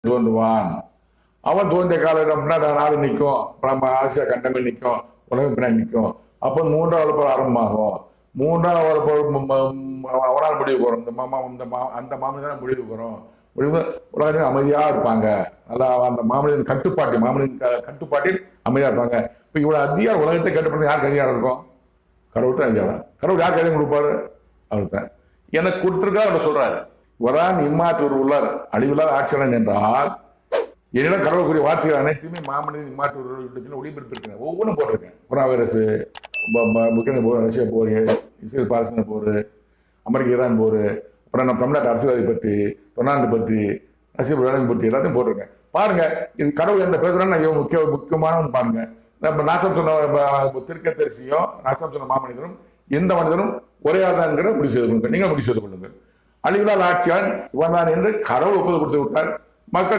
தோன்றுவான். அவன் தோன்றிய காலம் நாடு நிற்கும், நம்ம ஆசியா கண்டமே நிற்கும், உலகம் பின்னாடி நிற்கும். அப்போ மூன்றாவது போல் ஆரம்பமாகும். மூன்றாவது போல் அவனால் முடிவுக்கு வரும். அந்த மாமனி தான் முடிவுக்கு வரும். முடிவு உலகத்தில் அமைதியாக இருப்பாங்க. நல்லா அந்த மாமனிதன் கட்டுப்பாட்டில் அமைதியாக இருப்பாங்க. இப்போ இவ்வளோ அதிகாரம் உலகத்தை கட்டுப்படுத்த யாருக்கு அதிகாரம் இருக்கும்? கடவுள் தான் அதிகாரம். கடவுள் யாருக்கு அதிகம் கொடுப்பாரு? அவர் தான். எனக்கு கொடுத்துருக்கா அவர் சொல்றாரு. இவரான் இம்மாற்றூர் உள்ளார் அழிவில்லாத ஆட்சியாளன் என்றால் என்னிடம் கடவுளுக்குரிய வார்த்தைகள் அனைத்துமே மாமனிதன் இம்மாற்றூர் ஒளிபரப்பிருக்கேன். ஒவ்வொன்றும் போட்டிருக்கேன். கொரோனா வைரஸ், உக்ரைன் போர், ரஷ்யா போர், இஸ்ரேல் பாலஸ்தீன போர், அமெரிக்க ஈரான் போர், அப்புறம் நம்ம தமிழ்நாட்டு அரசியல்வாதி பற்றி, டொனால்டு பற்றி, ரஷ்ய விளையாட்டு பற்றி எல்லாத்தையும் போட்டிருக்கேன். பாருங்க, இது கடவுள் என்ன பேசுறான்னு முக்கியமானவன் பாருங்க. நம்ம நாசம் சொன்ன திருக்கத்தரிசியும் நாசம் சொன்ன மாமனிதனும் எந்த மனிதனும் ஒரே ஆதான்கிற முடிவு செய்து கொள்ளுங்கள். நீங்கள் முடிவு செய்து கொள்ளுங்கள். அழிவில்லாத ஆட்சியாளன் இவன் தான் என்று கடவுள் ஒப்புதல் கொடுத்து விட்டார். மக்கள்